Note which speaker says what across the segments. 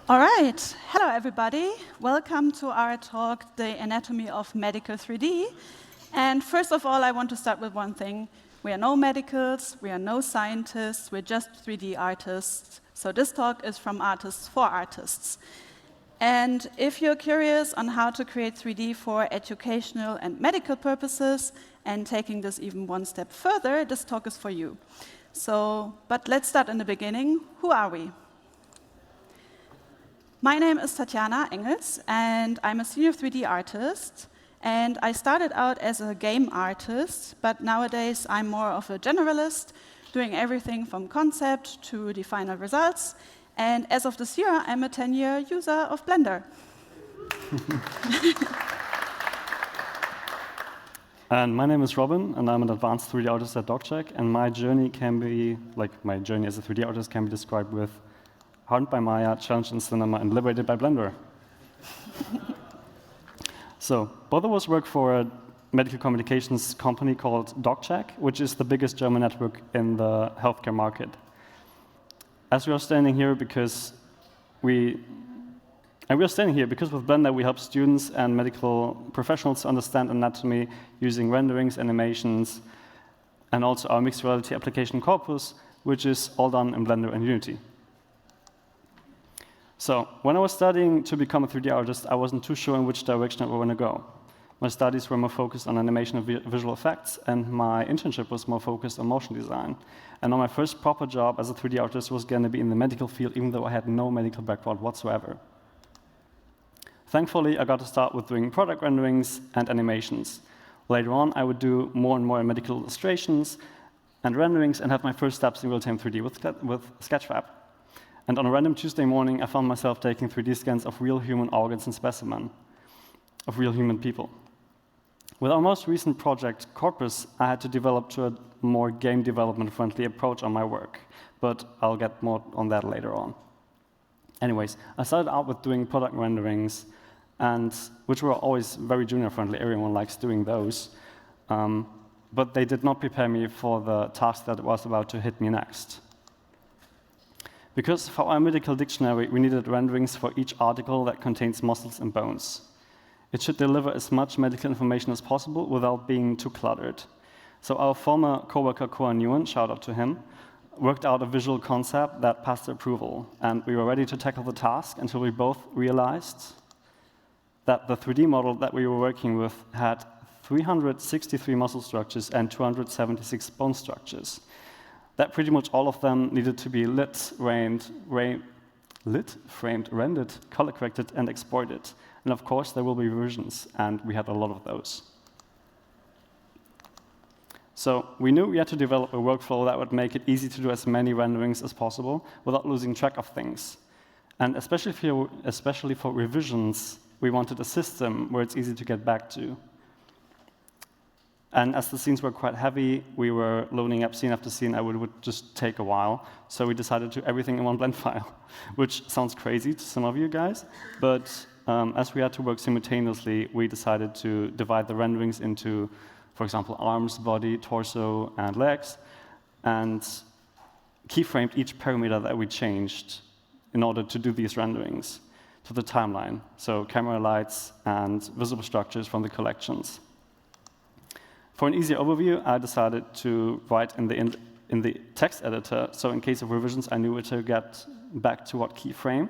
Speaker 1: All right. Hello, everybody. Welcome to our talk, The Anatomy of Medical 3D. And first of all, I want to start with one thing. We are no medicals, we are no scientists, we're just 3D artists. So this talk is from artists for artists. And if you're curious on how to create 3D for educational and medical purposes, and taking this even one step further, this talk is for you. But let's start in the beginning. Who are we? My name is Tatjana Engels, and I'm a senior 3D artist. And I started out as a game artist, but nowadays I'm more of a generalist, doing everything from concept to the final results. And as of this year, I'm a 10-year user of Blender.
Speaker 2: And my name is Robin, and I'm an advanced 3D artist at DocCheck. And my journey as a 3D artist can be described with hardened by Maya, challenged in cinema, and liberated by Blender. So both of us work for a medical communications company called DocCheck, which is the biggest German network in the healthcare market. As we are standing here because with Blender we help students and medical professionals understand anatomy using renderings, animations, and also our mixed reality application Corpus, which is all done in Blender and Unity. So when I was studying to become a 3D artist, I wasn't too sure in which direction I want to go. My studies were more focused on animation and visual effects, and my internship was more focused on motion design. And on my first proper job as a 3D artist was going to be in the medical field, even though I had no medical background whatsoever. Thankfully, I got to start with doing product renderings and animations. Later on, I would do more and more medical illustrations and renderings and have my first steps in real-time 3D with Sketchfab. And on a random Tuesday morning, I found myself taking 3D scans of real human organs and specimens of real human people. With our most recent project, Corpus, I had to develop to a more game development-friendly approach on my work, but I'll get more on that later on. Anyways, I started out with doing product renderings, which were always very junior-friendly. Everyone likes doing those. But they did not prepare me for the task that was about to hit me next. Because for our medical dictionary, we needed renderings for each article that contains muscles and bones. It should deliver as much medical information as possible without being too cluttered. So our former coworker, Koan Nguyen, shout out to him, worked out a visual concept that passed approval. And we were ready to tackle the task until we both realized that the 3D model that we were working with had 363 muscle structures and 276 bone structures. That pretty much all of them needed to be lit, framed, rendered, color-corrected, and exported. And of course, there will be revisions, and we had a lot of those. So we knew we had to develop a workflow that would make it easy to do as many renderings as possible without losing track of things. And especially for revisions, we wanted a system where it's easy to get back to. And as the scenes were quite heavy, we were loading up scene after scene, and it would just take a while. So we decided to do everything in one blend file, which sounds crazy to some of you guys. But as we had to work simultaneously, we decided to divide the renderings into, for example, arms, body, torso, and legs, and keyframed each parameter that we changed in order to do these renderings to the timeline. So camera lights and visible structures from the collections. For an easier overview, I decided to write in the text editor, so in case of revisions, I knew where to get back to what keyframe.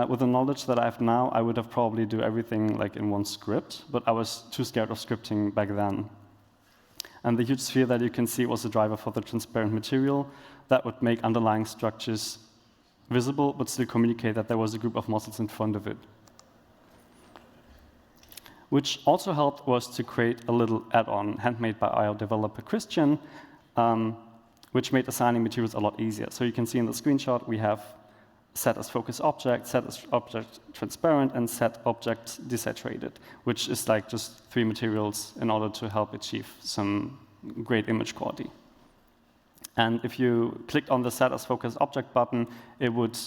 Speaker 2: With the knowledge that I have now, I would have probably do everything like in one script, but I was too scared of scripting back then. And the huge sphere that you can see was the driver for the transparent material that would make underlying structures visible, but still communicate that there was a group of muscles in front of it. Which also helped was to create a little add-on handmade by our developer Christian, which made assigning materials a lot easier. So you can see in the screenshot we have set as focus object, set as object transparent, and set object desaturated, which is like just 3 materials in order to help achieve some great image quality. And if you clicked on the set as focus object button, it would,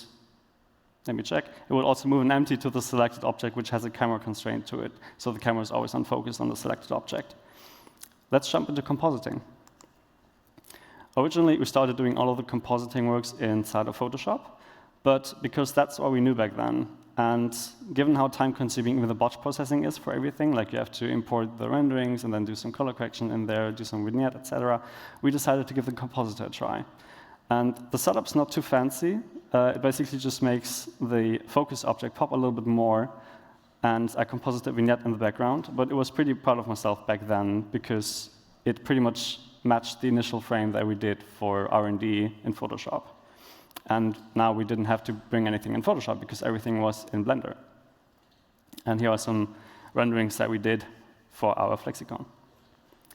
Speaker 2: let me check, it will also move an empty to the selected object, which has a camera constraint to it. So the camera is always unfocused on the selected object. Let's jump into compositing. Originally, we started doing all of the compositing works inside of Photoshop, But because that's all we knew back then, and given how time-consuming even the batch processing is for everything, like you have to import the renderings and then do some color correction in there, do some vignette, etc., we decided to give the compositor a try. And the setup's not too fancy. It basically just makes the focus object pop a little bit more, and I composited a vignette in the background. But it was pretty proud of myself back then because it pretty much matched the initial frame that we did for R&D in Photoshop. And now we didn't have to bring anything in Photoshop because everything was in Blender. And here are some renderings that we did for our Flexicon.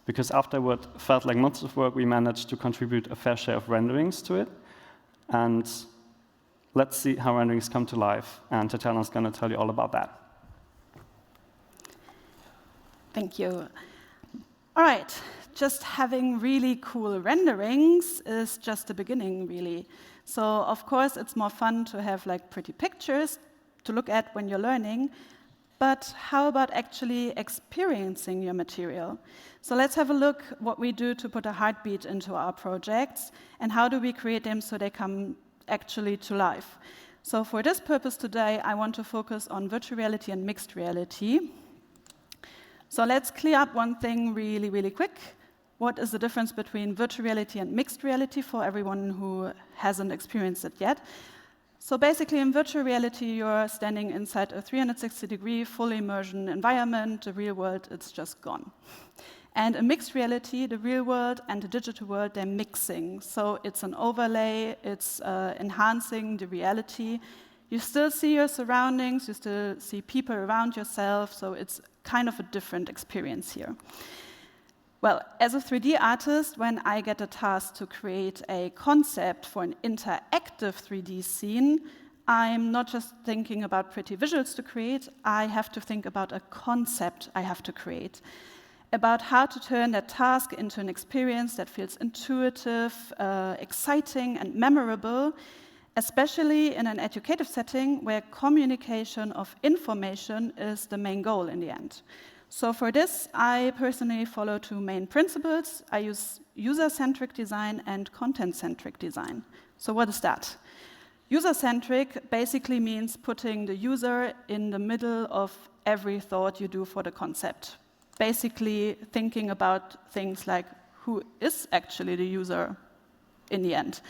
Speaker 2: Because after what felt like months of work, we managed to contribute a fair share of renderings to it. And let's see how renderings come to life. And Tatjana's going to tell you all about that.
Speaker 1: Thank you. All right, just having really cool renderings is just the beginning, really. So, of course, it's more fun to have like pretty pictures to look at when you're learning. But how about actually experiencing your material? So let's have a look what we do to put a heartbeat into our projects, and how do we create them so they come actually to life. So for this purpose today, I want to focus on virtual reality and mixed reality. So let's clear up one thing really, really quick. What is the difference between virtual reality and mixed reality for everyone who hasn't experienced it yet? So basically, in virtual reality, you're standing inside a 360-degree full immersion environment. The real world, it's just gone. And in mixed reality, the real world and the digital world, they're mixing. So it's an overlay, it's enhancing the reality. You still see your surroundings, you still see people around yourself, so it's kind of a different experience here. Well, as a 3D artist, when I get a task to create a concept for an interactive 3D scene, I'm not just thinking about pretty visuals to create, I have to think about a concept I have to create, about how to turn that task into an experience that feels intuitive, exciting, and memorable, especially in an educative setting where communication of information is the main goal in the end. So for this, I personally follow two main principles. I use user-centric design and content-centric design. So what is that? User-centric basically means putting the user in the middle of every thought you do for the concept. Basically thinking about things like who is actually the user in the end.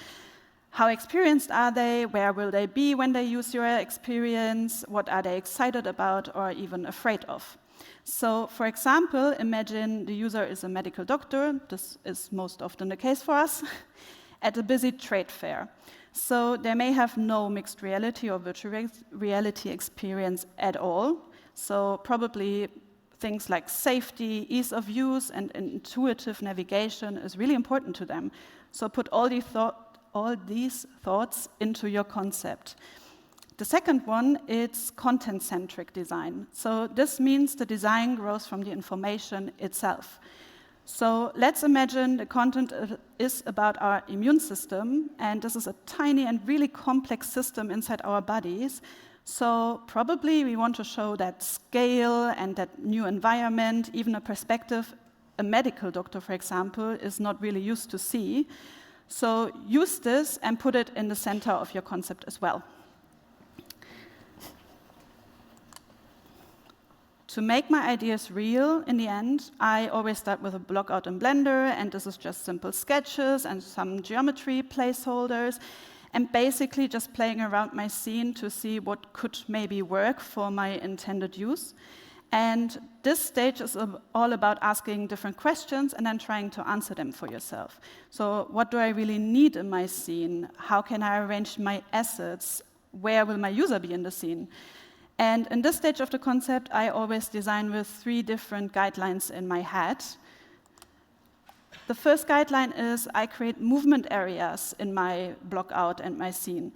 Speaker 1: How experienced are they? Where will they be when they use your experience? What are they excited about or even afraid of? So, for example, imagine the user is a medical doctor, this is most often the case for us, at a busy trade fair. So they may have no mixed reality or virtual reality experience at all. So probably things like safety, ease of use, and intuitive navigation is really important to them. So put all these thoughts into your concept. The second one is content-centric design. So this means the design grows from the information itself. So let's imagine the content is about our immune system, and this is a tiny and really complex system inside our bodies. So probably we want to show that scale and that new environment, even a perspective a medical doctor, for example, is not really used to see. So use this and put it in the center of your concept as well. To make my ideas real in the end, I always start with a blockout in Blender, and this is just simple sketches and some geometry placeholders, and basically just playing around my scene to see what could maybe work for my intended use. And this stage is all about asking different questions and then trying to answer them for yourself. So what do I really need in my scene? How can I arrange my assets? Where will my user be in the scene? And in this stage of the concept, I always design with 3 different guidelines in my head. The first guideline is I create movement areas in my blockout and my scene.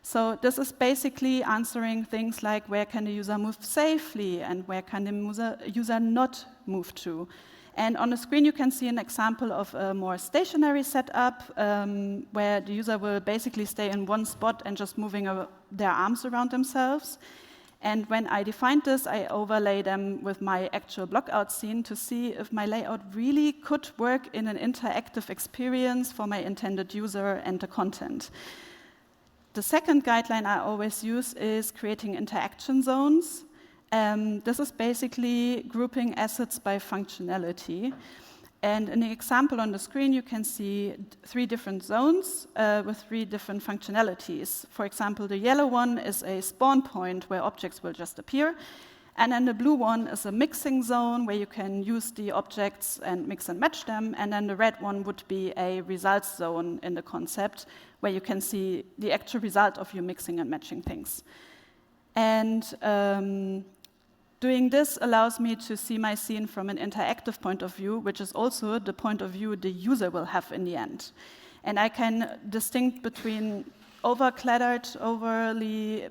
Speaker 1: So this is basically answering things like where can the user move safely and where can the user not move to. And on the screen you can see an example of a more stationary setup where the user will basically stay in one spot and just moving their arms around themselves. And when I defined this, I overlay them with my actual blockout scene to see if my layout really could work in an interactive experience for my intended user and the content. The second guideline I always use is creating interaction zones. This is basically grouping assets by functionality. And in the example on the screen, you can see 3 different zones with 3 different functionalities. For example, the yellow one is a spawn point where objects will just appear. And then the blue one is a mixing zone where you can use the objects and mix and match them. And then the red one would be a results zone in the concept where you can see the actual result of you mixing and matching things. And doing this allows me to see my scene from an interactive point of view, which is also the point of view the user will have in the end. And I can distinguish between over-cluttered, overly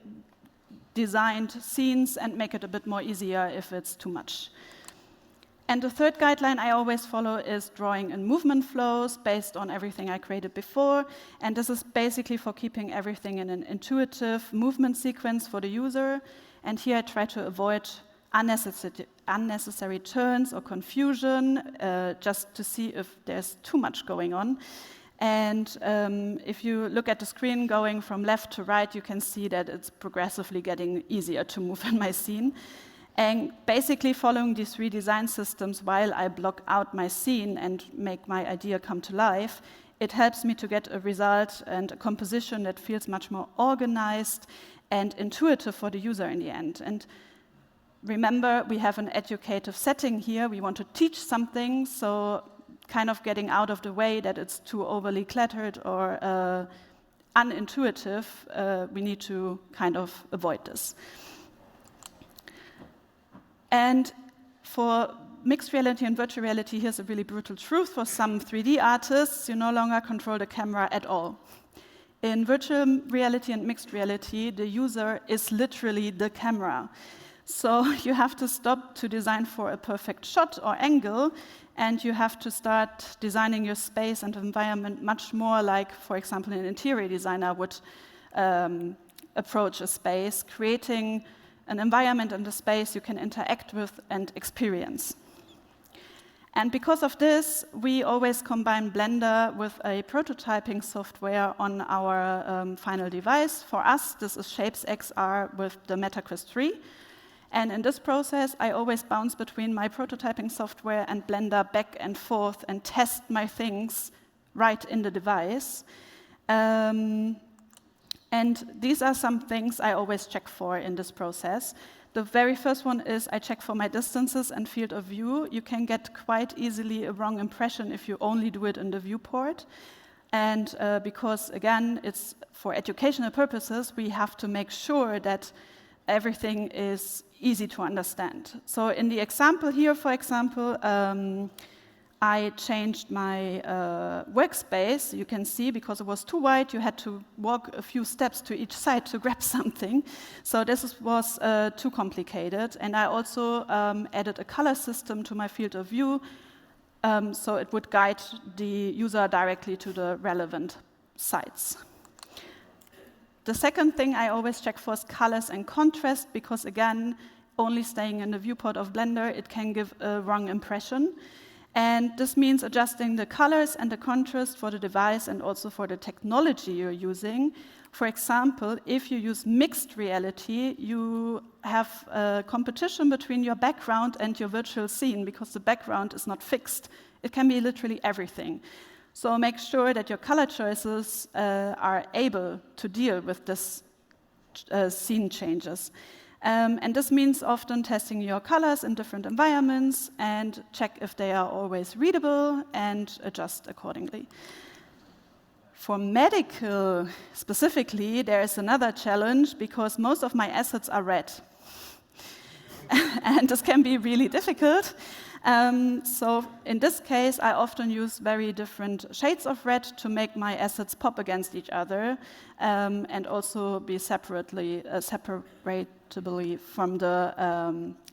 Speaker 1: designed scenes and make it a bit more easier if it's too much. And the third guideline I always follow is drawing in movement flows based on everything I created before. And this is basically for keeping everything in an intuitive movement sequence for the user. And here I try to avoid unnecessary turns or confusion, just to see if there's too much going on. And if you look at the screen going from left to right, you can see that it's progressively getting easier to move in my scene. And basically following these 3 design systems while I block out my scene and make my idea come to life, it helps me to get a result and a composition that feels much more organized and intuitive for the user in the end. And remember, we have an educative setting here. We want to teach something, so kind of getting out of the way that it's too overly cluttered or unintuitive, we need to kind of avoid this. And for mixed reality and virtual reality, here's a really brutal truth. For some 3D artists, you no longer control the camera at all. In virtual reality and mixed reality, the user is literally the camera. So you have to stop to design for a perfect shot or angle, and you have to start designing your space and environment much more like, for example, an interior designer would approach a space, creating an environment and a space you can interact with and experience. And because of this, we always combine Blender with a prototyping software on our final device. For us, this is Shapes XR with the MetaQuest 3. And in this process, I always bounce between my prototyping software and Blender back and forth and test my things right in the device. And these are some things I always check for in this process. The very first one is I check for my distances and field of view. You can get quite easily a wrong impression if you only do it in the viewport. And because, again, it's for educational purposes, we have to make sure that everything is easy to understand. So in the example here, for example, I changed my workspace. You can see, because it was too wide, you had to walk a few steps to each side to grab something. So this was too complicated. And I also added a color system to my field of view, so it would guide the user directly to the relevant sites. The second thing I always check for is colors and contrast, because again, only staying in the viewport of Blender, it can give a wrong impression. And this means adjusting the colors and the contrast for the device and also for the technology you're using. For example, if you use mixed reality, you have a competition between your background and your virtual scene because the background is not fixed. It can be literally everything. So make sure that your color choices are able to deal with this scene changes. And this means often testing your colors in different environments and check if they are always readable and adjust accordingly. For medical specifically, there is another challenge because most of my assets are red. And this can be really difficult. So in this case, I often use very different shades of red to make my assets pop against each other and also be separately from the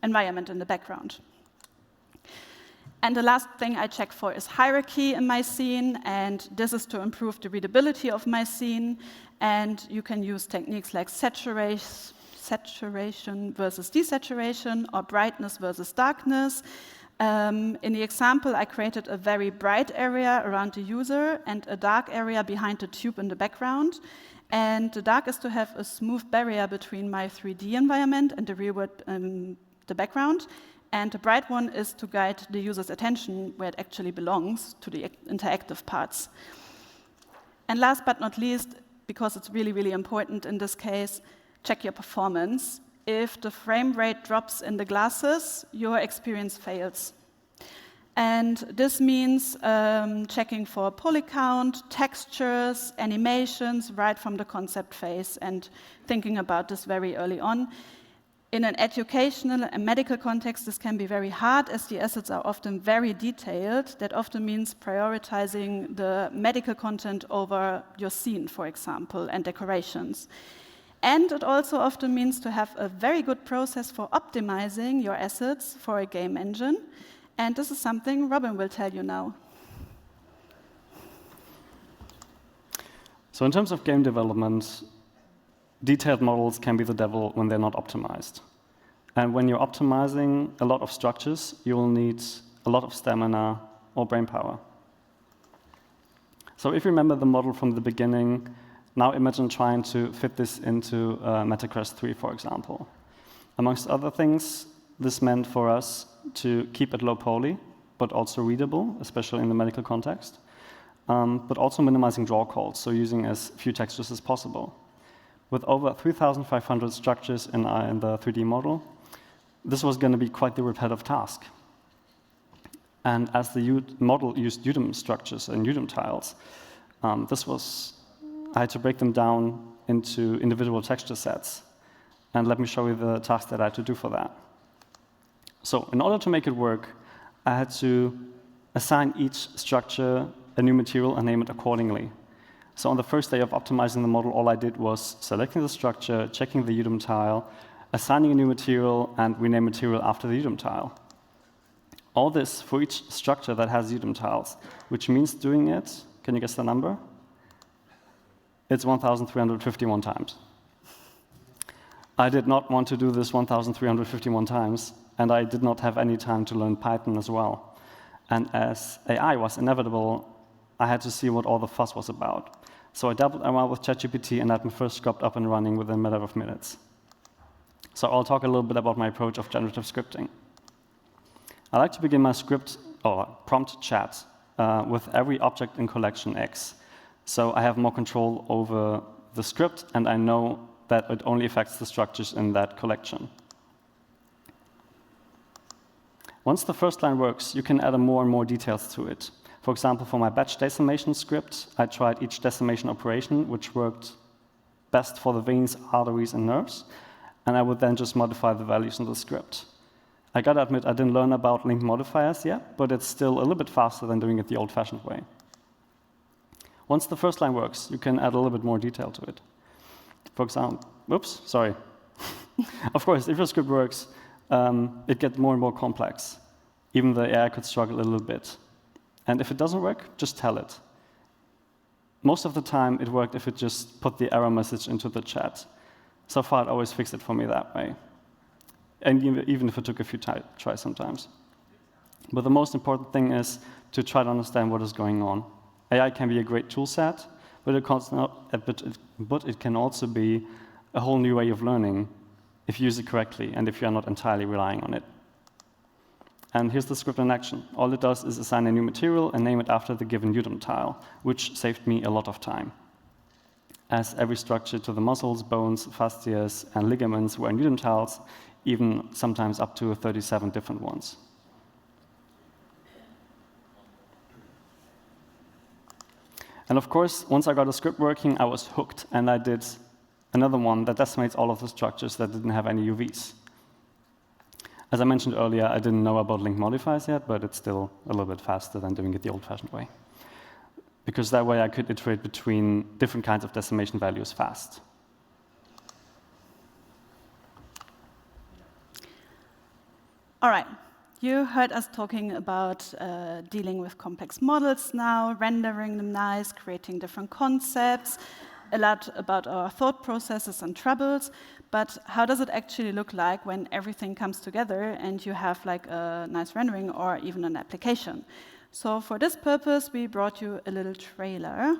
Speaker 1: environment in the background. And the last thing I check for is hierarchy in my scene, and this is to improve the readability of my scene. And you can use techniques like saturation versus desaturation or brightness versus darkness. In the example, I created a very bright area around the user and a dark area behind the tube in the background. And the dark is to have a smooth barrier between my 3D environment and the real world, the background. And the bright one is to guide the user's attention where it actually belongs, to the interactive parts. And last but not least, because it's really, really important in this case, check your performance. If the frame rate drops in the glasses, your experience fails. And this means checking for poly count, textures, animations right from the concept phase and thinking about this very early on. In an educational and medical context, this can be very hard as the assets are often very detailed. That often means prioritizing the medical content over your scene, for example, and decorations. And it also often means to have a very good process for optimizing your assets for a game engine. And this is something Robin will tell you now.
Speaker 2: So in terms of game development, detailed models can be the devil when they're not optimized. And when you're optimizing a lot of structures, you will need a lot of stamina or brain power. So if you remember the model from the beginning, now imagine trying to fit this into Metacrash 3, for example. Amongst other things, this meant for us to keep it low poly, but also readable, especially in the medical context, but also minimizing draw calls, so using as few textures as possible. With over 3,500 structures in the 3D model, this was going to be quite the repetitive task. And as the model used UDIM structures and UDIM tiles, I had to break them down into individual texture sets. And let me show you the task that I had to do for that. So in order to make it work, I had to assign each structure a new material and name it accordingly. So on the first day of optimizing the model, all I did was selecting the structure, checking the UDIM tile, assigning a new material, and rename material after the UDIM tile. All this for each structure that has UDIM tiles, which means doing it, can you guess the number? It's 1,351 times. I did not want to do this 1,351 times, and I did not have any time to learn Python as well. And as AI was inevitable, I had to see what all the fuss was about. So I dabbled around with ChatGPT and had my first script up and running within a matter of minutes. So I'll talk a little bit about my approach of generative scripting. I like to begin my script or prompt chat with every object in collection X. So I have more control over the script, and I know that it only affects the structures in that collection. Once the first line works, you can add more and more details to it. For example, for my batch decimation script, I tried each decimation operation, which worked best for the veins, arteries, and nerves, and I would then just modify the values in the script. I gotta admit, I didn't learn about link modifiers yet, but it's still a little bit faster than doing it the old-fashioned way. Once the first line works, you can add a little bit more detail to it. For example, whoops, sorry. Of course, if your script works, it gets more and more complex. Even the AI could struggle a little bit. And if it doesn't work, just tell it. Most of the time, it worked if it just put the error message into the chat. So far, it always fixed it for me that way. And even if it took a few tries sometimes. But the most important thing is to try to understand what is going on. AI can be a great tool set, but it can also be a whole new way of learning if you use it correctly and if you are not entirely relying on it. And here's the script in action. All it does is assign a new material and name it after the given UDIM tile, which saved me a lot of time. As every structure to the muscles, bones, fascias, and ligaments were in UDIM tiles, even sometimes up to 37 different ones. And of course, once I got a script working, I was hooked, and I did another one that decimates all of the structures that didn't have any UVs. As I mentioned earlier, I didn't know about link modifiers yet, but it's still a little bit faster than doing it the old-fashioned way. Because that way I could iterate between different kinds of decimation values fast.
Speaker 1: All right, you heard us talking about dealing with complex models now, rendering them nice, creating different concepts, a lot about our thought processes and troubles, but how does it actually look like when everything comes together and you have like a nice rendering or even an application? So for this purpose, we brought you a little trailer.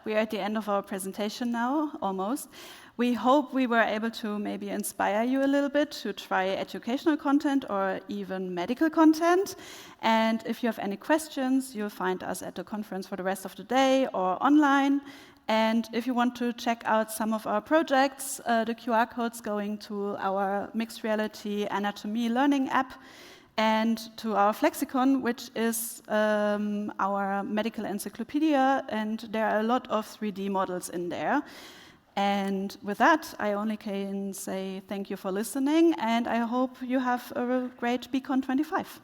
Speaker 1: we are at the end of our presentation now, almost. We hope we were able to maybe inspire you a little bit to try educational content or even medical content. And if you have any questions, you'll find us at the conference for the rest of the day or online. And if you want to check out some of our projects, the QR code's going to our mixed reality anatomy learning app and to our Flexicon, which is our medical encyclopedia, and there are a lot of 3D models in there. And with that, I only can say thank you for listening, and I hope you have a great BCon 25.